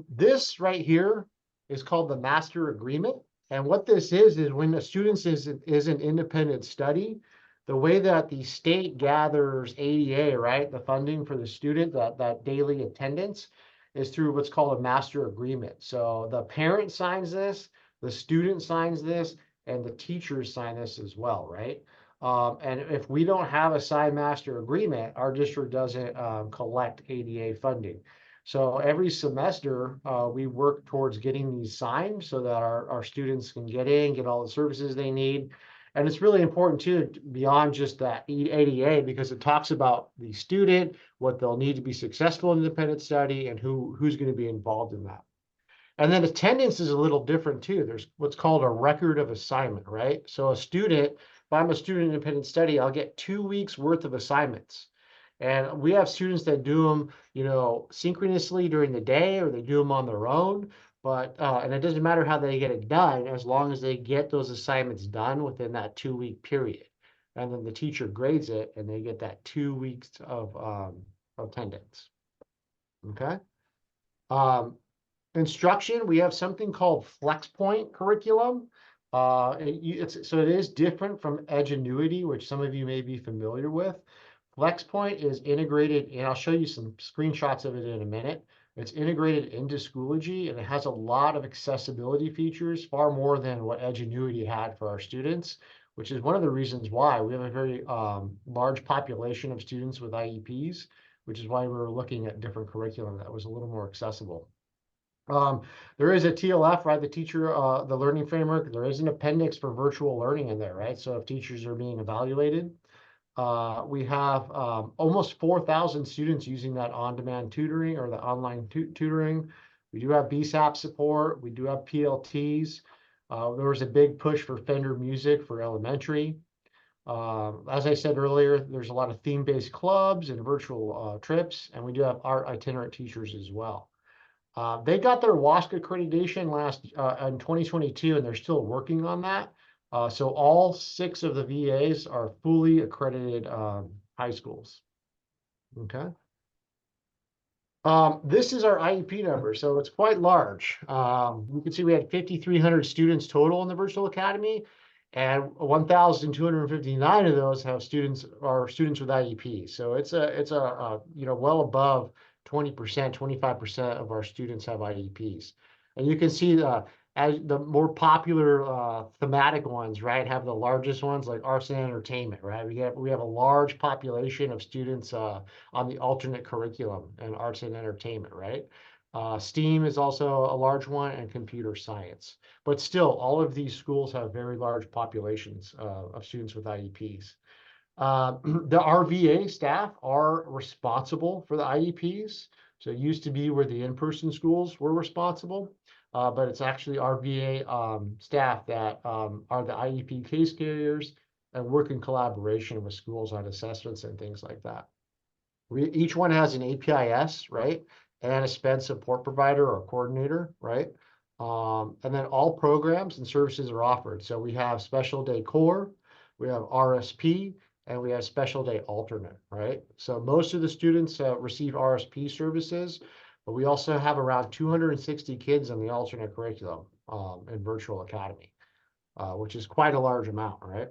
This right here is called the Master Agreement. And what this is when a student is an independent study, the way that the state gathers ADA, right, the funding for the student, that daily attendance, is through what's called a master agreement. So the parent signs this, the student signs this, and the teachers sign this as well, right? And if we don't have a signed master agreement, our district doesn't collect ADA funding. So every semester, we work towards getting these signed so that our students can get all the services they need. And it's really important too, beyond just that ADA, because it talks about the student, what they'll need to be successful in independent study, and who's going to be involved in that. And then attendance is a little different too. There's what's called a record of assignment, right? So if I'm a student in independent study, I'll get 2 weeks worth of assignments. And we have students that do them, synchronously during the day, or they do them on their own. But and it doesn't matter how they get it done, as long as they get those assignments done within that 2-week period. And then the teacher grades it, and they get that 2 weeks of attendance. Okay. Instruction, we have something called FlexPoint curriculum. So it is different from Edgenuity, which some of you may be familiar with. FlexPoint is integrated, and I'll show you some screenshots of it in a minute. It's integrated into Schoology, and it has a lot of accessibility features, far more than what Edgenuity had for our students, which is one of the reasons why we have a very large population of students with IEPs, which is why we were looking at different curriculum that was a little more accessible. There is a TLF, right? The learning framework. There is an appendix for virtual learning in there, right? So if teachers are being evaluated, we have almost 4,000 students using that on-demand tutoring, or the online tutoring. We do have BSAP support. We do have PLTs. There was a big push for Fender Music for elementary. As I said earlier, there's a lot of theme-based clubs and virtual trips, and we do have art itinerant teachers as well. They got their WASC accreditation in 2022, and they're still working on that. So all 6 of the VAs are fully accredited high schools. Okay. This is our IEP number, so it's quite large. You can see we had 5,300 students total in the virtual academy, and 1,259 of those have students with IEP. So it's a well above 20%, 25% of our students have IEPs. And you can see as the more popular thematic ones, right, have the largest ones, like arts and entertainment, right? We have a large population of students on the alternate curriculum and arts and entertainment, right? STEAM is also a large one, and computer science. But still, all of these schools have very large populations of students with IEPs. The RVA staff are responsible for the IEPs. So it used to be where the in-person schools were responsible, but it's actually RVA staff that are the IEP case carriers and work in collaboration with schools on assessments and things like that. Each one has an APIS, right? And a SPED support provider or coordinator, right? And then all programs and services are offered. So we have special day core, we have RSP, and we have special day alternate, right? So most of the students receive RSP services, but we also have around 260 kids in the alternate curriculum in virtual academy, which is quite a large amount, right?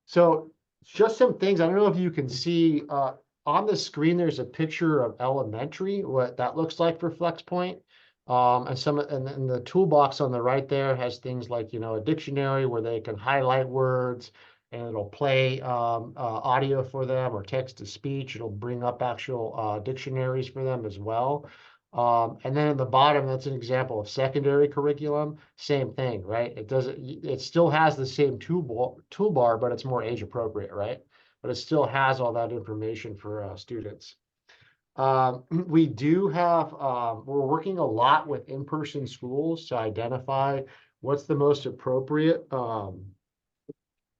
So just some things, I don't know if you can see on the screen, there's a picture of elementary, what that looks like for FlexPoint. And the toolbox on the right there has things like, a dictionary where they can highlight words, and it'll play audio for them, or text to speech. It'll bring up actual dictionaries for them as well. And then at the bottom, that's an example of secondary curriculum. Same thing, right? It still has the same toolbar, but it's more age appropriate, right? But it still has all that information for students. We do have, we're working a lot with in-person schools to identify what's the most appropriate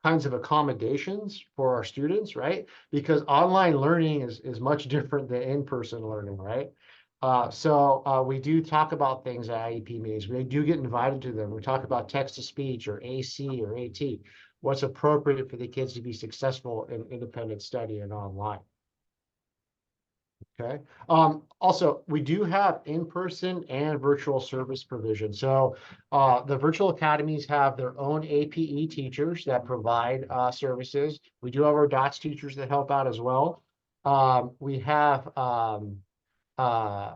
kinds of accommodations for our students, right? Because online learning is much different than in-person learning, right? So we do talk about things at IEP meetings. We do get invited to them. We talk about text-to-speech or AC or AT, what's appropriate for the kids to be successful in independent study and online. Okay. Also, we do have in-person and virtual service provision. So the virtual academies have their own APE teachers that provide services. We do have our DOTS teachers that help out as well. We have our own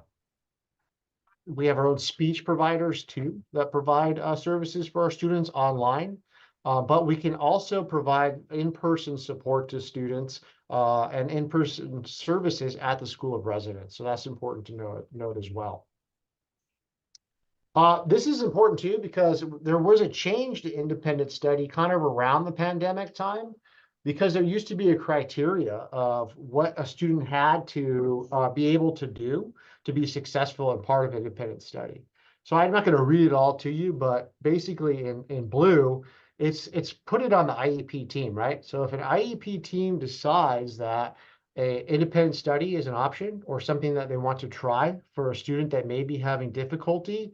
speech providers too that provide services for our students online. But we can also provide in-person support to students and in-person services at the school of residence. So that's important to note as well. This is important too, because there was a change to independent study kind of around the pandemic time, because there used to be a criteria of what a student had to be able to do to be successful in part of independent study. So I'm not going to read it all to you, but basically in blue, it's put it on the IEP team, right? So if an IEP team decides that a independent study is an option or something that they want to try for a student that may be having difficulty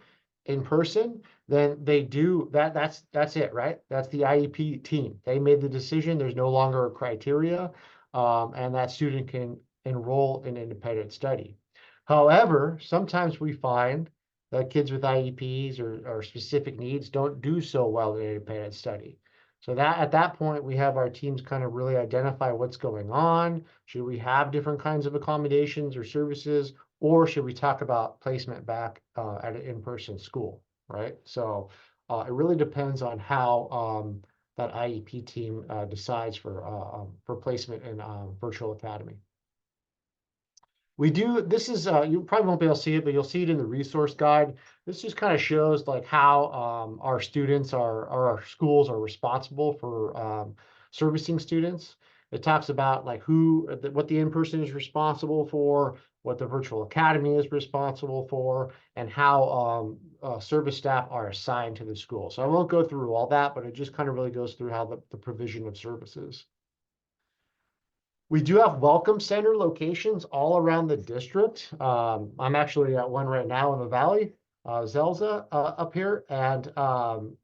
in person, then they do that. That's it, right? That's the IEP team. They made the decision. There's no longer a criteria, and that student can enroll in independent study. However, sometimes we find that kids with IEPs or specific needs don't do so well in independent study. So that at that point, we have our teams kind of really identify what's going on. Should we have different kinds of accommodations or services, or should we talk about placement back at an in-person school, right? So it really depends on how that IEP team decides for placement in virtual academy. This is, you probably won't be able to see it, but you'll see it in the resource guide. This just kind of shows like how our students or our schools are responsible for servicing students. It talks about like what the in-person is responsible for, what the virtual academy is responsible for, and how service staff are assigned to the school. So I won't go through all that, but it just kind of really goes through how the provision of services. We do have welcome center locations all around the district. I'm actually at one right now in the valley, Zelza up here. And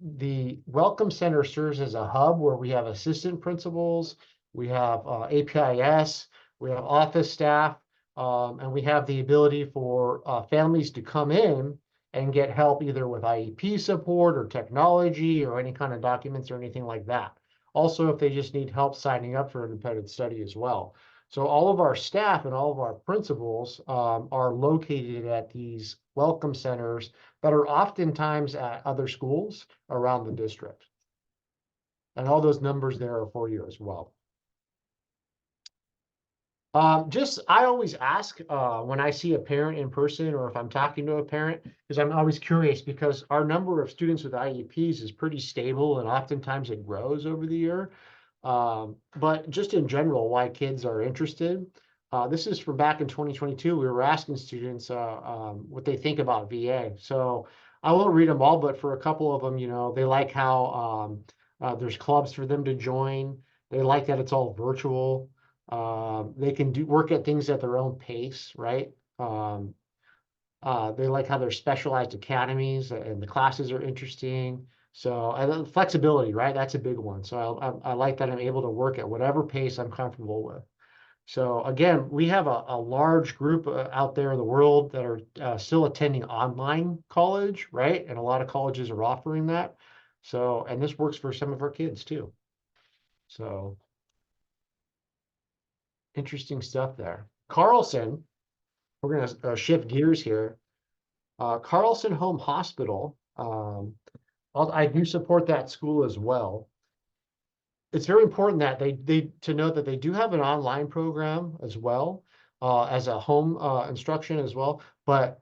the welcome center serves as a hub where we have assistant principals, we have APIS, we have office staff, and we have the ability for families to come in and get help either with IEP support or technology or any kind of documents or anything like that. Also, if they just need help signing up for independent study as well. So all of our staff and all of our principals are located at these welcome centers that are oftentimes at other schools around the district. And all those numbers there are for you as well. I always ask when I see a parent in person or if I'm talking to a parent, because I'm always curious because our number of students with IEPs is pretty stable and oftentimes it grows over the year. But just in general, why kids are interested. This is from back in 2022. We were asking students what they think about VA. So I won't read them all, but for a couple of them, you know, they like how there's clubs for them to join. They like that it's all virtual. They can work at things at their own pace, right? They like how there's specialized academies and the classes are interesting. So and flexibility, right? That's a big one. So I like that I'm able to work at whatever pace I'm comfortable with. So again, we have a large group out there in the world that are still attending online college, right? And a lot of colleges are offering that. So, and this works for some of our kids too. So interesting stuff there. Carlson, we're going to shift gears here. Carlson Home Hospital, I do support that school as well. It's very important that to know that they do have an online program as well as a home instruction as well, but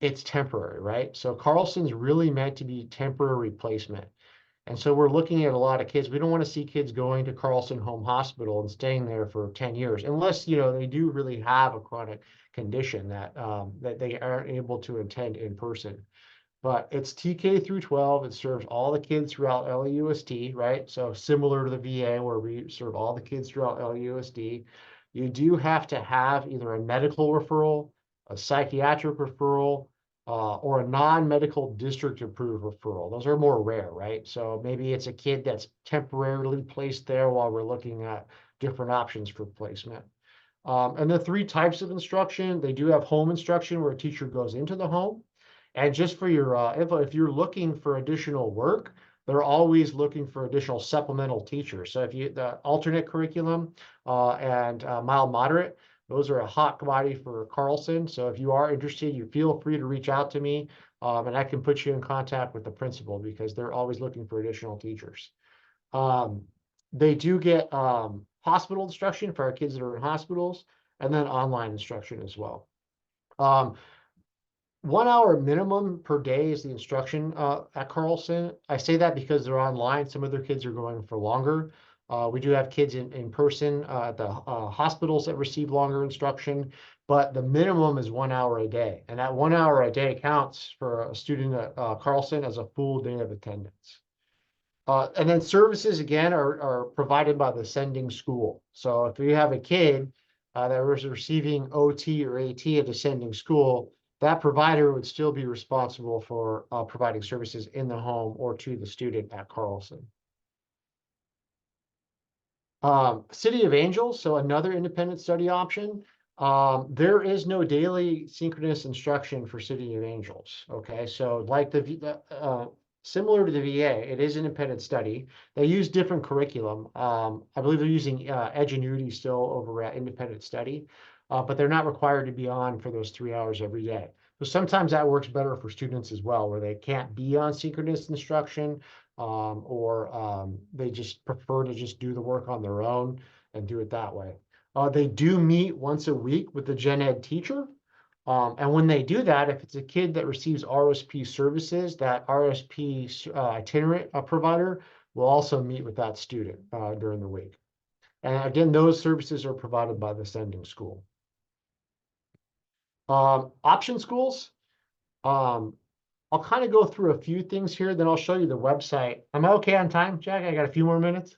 it's temporary, right? So Carlson's really meant to be temporary placement. And so we're looking at a lot of kids. We don't want to see kids going to Carlson Home Hospital and staying there for 10 years, unless, you know, they do really have a chronic condition that that they aren't able to attend in person. But it's TK through 12. It serves all the kids throughout LAUSD, right? So similar to the VA where we serve all the kids throughout LAUSD. You do have to have either a medical referral, a psychiatric referral, or a non-medical district approved referral. Those are more rare, right? So maybe it's a kid that's temporarily placed there while we're looking at different options for placement. And the 3 types of instruction, they do have home instruction where a teacher goes into the home. And just for your info, if you're looking for additional work, they're always looking for additional supplemental teachers. So if you the alternate curriculum and mild moderate, those are a hot commodity for Carlson. So if you are interested, you feel free to reach out to me, and I can put you in contact with the principal because they're always looking for additional teachers. They do get hospital instruction for our kids that are in hospitals, and then online instruction as well. 1 hour minimum per day is the instruction at Carlson. I say that because they're online. Some of their kids are going for longer. We do have kids in person at the hospitals that receive longer instruction, but the minimum is 1 hour a day. And that 1 hour a day counts for a student at Carlson as a full day of attendance. And then services, again, are provided by the sending school. So if you have a kid that was receiving OT or AT at a sending school, that provider would still be responsible for providing services in the home or to the student at Carlson. City of Angels, so another independent study option. There is no daily synchronous instruction for City of Angels. Okay, so like similar to the VA, it is an independent study. They use different curriculum. I believe they're using Edgenuity still over at independent study, but they're not required to be on for those 3 hours every day. So sometimes that works better for students as well, where they can't be on synchronous instruction, or they just prefer to just do the work on their own and do it that way. They do meet once a week with the gen ed teacher. And when they do that, if it's a kid that receives RSP services, that RSP itinerant provider will also meet with that student during the week. And again, those services are provided by the sending school. Option schools. I'll kind of go through a few things here, then I'll show you the website. Am I okay on time, Jack? I got a few more minutes.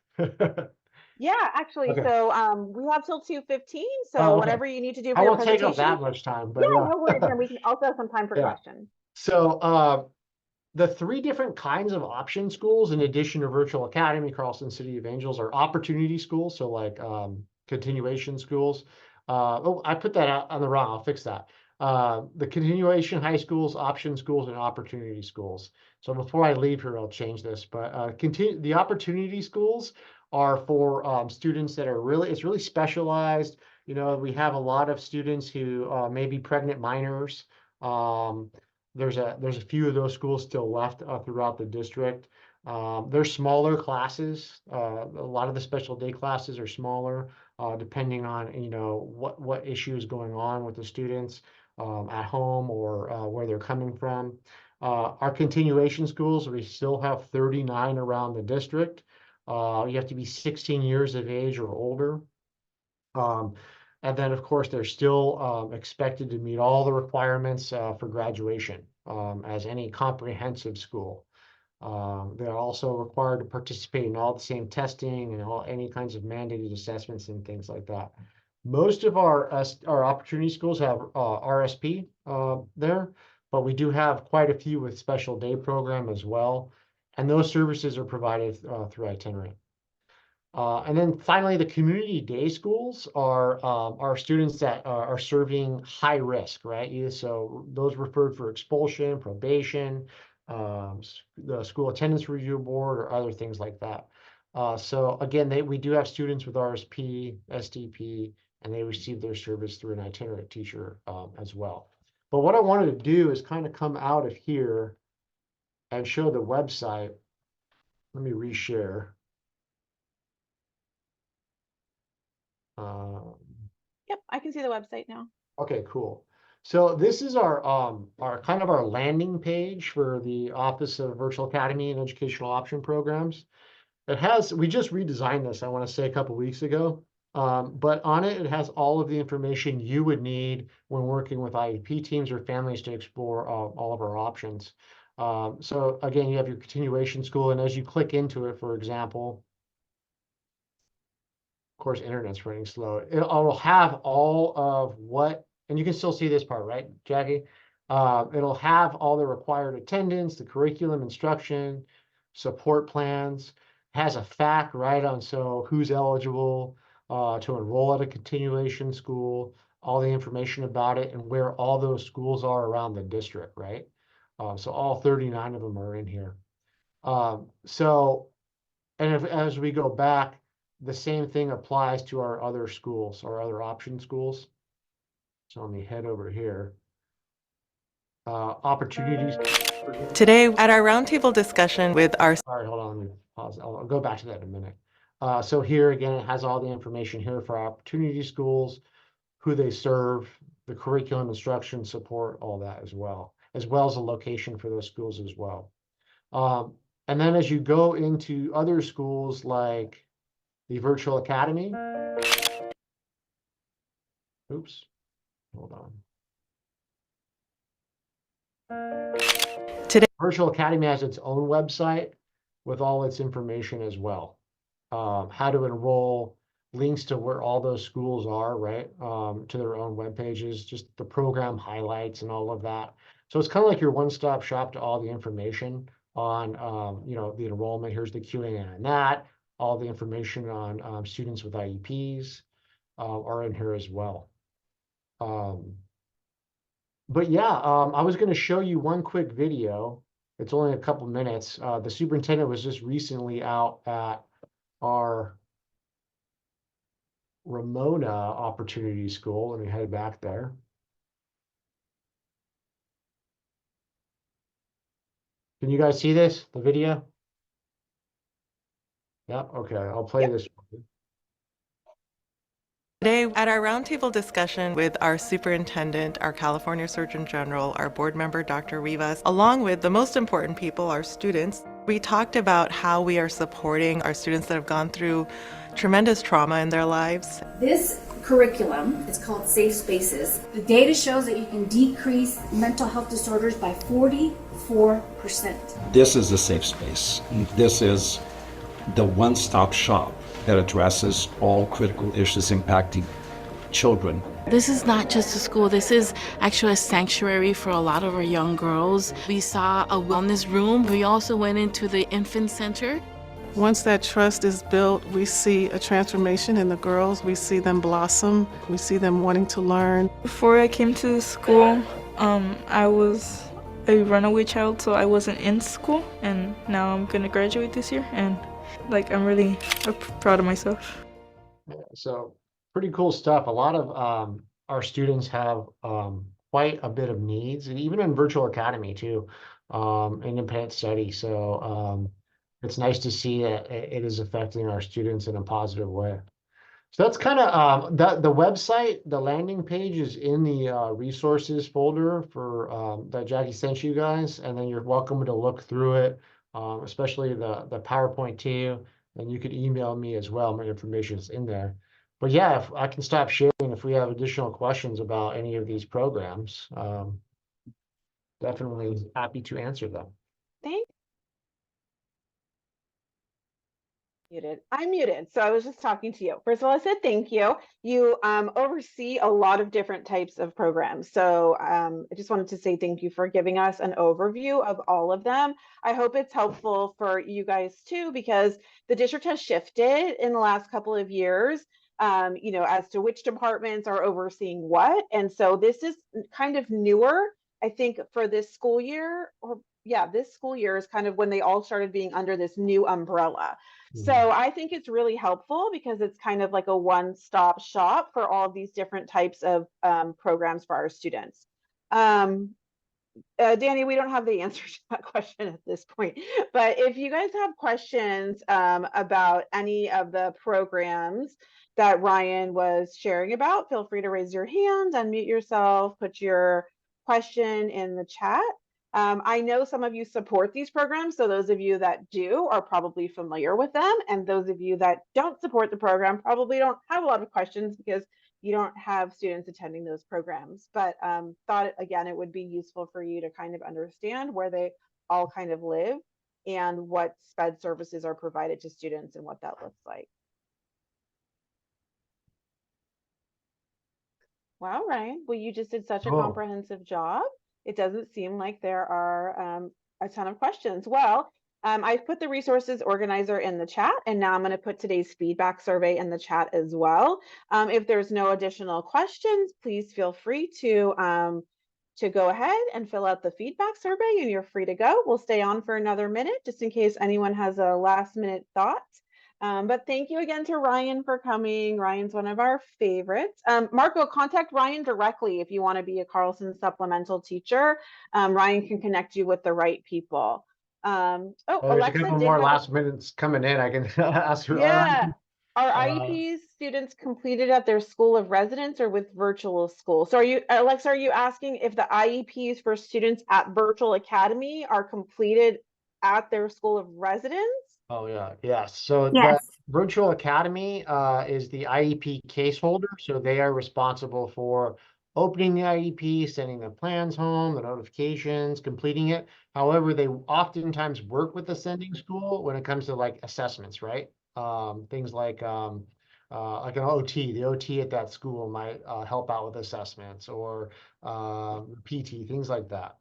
Yeah, actually, Okay. so we have till 2:15, so Oh, okay. whatever you need to do for I your won't take up presentation. that much time, but Yeah, yeah. no worries, and we can also have some time for Yeah. questions. So the three different kinds of option schools, in addition to Virtual Academy, Carlson City of Angels, are opportunity schools. So like continuation schools. Oh, I put that out on the wrong. I'll fix that. The continuation high schools, option schools, and opportunity schools. So before I leave here, I'll change this. But the opportunity schools are for students that are it's really specialized. You know, we have a lot of students who may be pregnant minors. There's a few of those schools still left throughout the district. They're smaller classes. A lot of the special day classes are smaller, depending on what issue is going on with the students at home or where they're coming from. Our continuation schools, we still have 39 around the district. You have to be 16 years of age or older. And then, of course, they're still expected to meet all the requirements for graduation as any comprehensive school. They're also required to participate in all the same testing and any kinds of mandated assessments and things like that. Most of our opportunity schools have RSP there, but we do have quite a few with special day program as well. And those services are provided through itinerant. And then finally, the community day schools are students that are serving high risk, right? So those referred for expulsion, probation, the school attendance review board, or other things like that. So again, we do have students with RSP, SDP, and they receive their service through an itinerant teacher as well. But what I wanted to do is kind of come out of here and show the website. Let me reshare. Yep, I can see the website now. Okay, cool. So this is our kind of our landing page for the Office of Virtual Academy and Educational Option Programs. We just redesigned this, I want to say, a couple weeks ago. But on it has all of the information you would need when working with IEP teams or families to explore all of our options. So again, you have your continuation school, and as you click into it, for example, of course, internet's running slow. It'll have all of and you can still see this part, right, Jackie? It'll have all the required attendance, the curriculum, instruction, support plans, has a fact right on who's eligible to enroll at a continuation school, all the information about it, and where all those schools are around the district, right? So all 39 of them are in here. As we go back, the same thing applies to our other schools, our other option schools. So let me head over here. Opportunities. Today, at our roundtable discussion with our... All right, hold on, let me pause. I'll go back to that in a minute. So here again, it has all the information here for opportunity schools, who they serve, the curriculum, instruction, support, all that as well as a location for those schools as well. And then as you go into other schools like the Virtual Academy. Oops, hold on. Today, Virtual Academy has its own website with all its information as well. How to enroll, links to where all those schools are, right? To their own web pages, just the program highlights and all of that. So it's kind of like your one-stop shop to all the information on, the enrollment. Here's the Q&A on that. All the information on students with IEPs are in here as well. But yeah, I was going to show you one quick video. It's only a couple minutes. The superintendent was just recently out at our Ramona Opportunity School. Let me head back there. Can you guys see this, the video? Yeah, okay, I'll play this. Today, at our roundtable discussion with our superintendent, our California Surgeon General, our board member, Dr. Rivas, along with the most important people, our students, we talked about how we are supporting our students that have gone through tremendous trauma in their lives. This curriculum is called Safe Spaces. The data shows that you can decrease mental health disorders by 44%. This is a safe space. This is the one-stop shop that addresses all critical issues impacting children. This is not just a school, this is actually a sanctuary for a lot of our young girls. We saw a wellness room. We also went into the infant center. Once that trust is built, we see a transformation in the girls. We see them blossom. We see them wanting to learn. Before I came to the school, I was a runaway child, so I wasn't in school. And now I'm gonna graduate this year, and I'm really proud of myself. So pretty cool stuff. A lot of our students have quite a bit of needs, and even in virtual academy too, independent study. So it's nice to see that it is affecting our students in a positive way. So that's kind of the website, the landing page is in the resources folder for that Jackie sent you guys, and then you're welcome to look through it, especially the PowerPoint too. And you could email me as well. My information is in there. But yeah, if I can stop sharing if we have additional questions about any of these programs. Definitely happy to answer them. Thank Muted. I'm muted, so I was just talking to you. First of all, I said thank you. You oversee a lot of different types of programs. So I just wanted to say thank you for giving us an overview of all of them. I hope it's helpful for you guys too, because the district has shifted in the last couple of years, as to which departments are overseeing what. And so this is kind of newer, I think, for this school year, this school year is kind of when they all started being under this new umbrella. So I think it's really helpful because it's kind of like a one-stop shop for all of these different types of programs for our students. Danny, we don't have the answer to that question at this point, but if you guys have questions about any of the programs that Ryan was sharing about, feel free to raise your hand, unmute yourself, put your question in the chat. I know some of you support these programs, so those of you that do are probably familiar with them, and those of you that don't support the program probably don't have a lot of questions because you don't have students attending those programs. But thought, again, it would be useful for you to kind of understand where they all kind of live and what SPED services are provided to students and what that looks like. Wow, Ryan, well, you just did such a comprehensive job. It doesn't seem like there are a ton of questions. Well, I've put the resources organizer in the chat, and now I'm going to put today's feedback survey in the chat as well. If there's no additional questions, please feel free to go ahead and fill out the feedback survey, and you're free to go. We'll stay on for another minute just in case anyone has a last minute thought. But thank you again to Ryan for coming. Ryan's one of our favorites. Marco, contact Ryan directly if you want to be a Carlson supplemental teacher. Ryan can connect you with the right people. There's Alexa, a couple more last minutes coming in. I can ask her. Yeah. Are IEPs students completed at their school of residence or with virtual school? So Alexa, are you asking if the IEPs for students at Virtual Academy are completed at their school of residence? Oh yeah, yes. So Yes. the Virtual Academy is the IEP case holder. So they are responsible for opening the IEP, sending the plans home, the notifications, completing it. However, they oftentimes work with the sending school when it comes to like assessments, right? Things like an OT. The OT at that school might help out with assessments, or PT, things like that.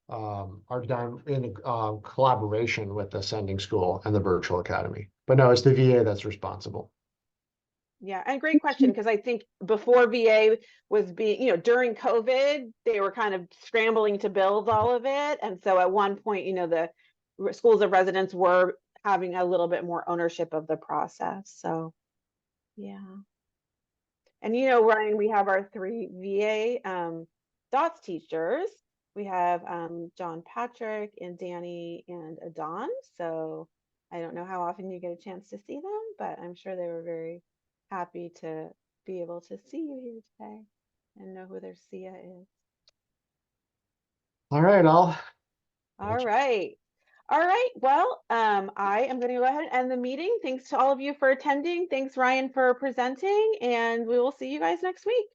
Are done in collaboration with the sending school and the Virtual Academy. But no, it's the VA that's responsible. Yeah, and great question, because I think before VA was being, during COVID, they were kind of scrambling to build all of it. And so at one point, the schools of residence were having a little bit more ownership of the process. So, yeah. And Ryan, we have our 3 VA DOTS teachers. We have John Patrick and Danny and Adon. So I don't know how often you get a chance to see them, but I'm sure they were very happy to be able to see you here today and know who their SIA is. All right, All right. Well, I am going to go ahead and end the meeting. Thanks to all of you for attending. Thanks, Ryan, for presenting, and we will see you guys next week.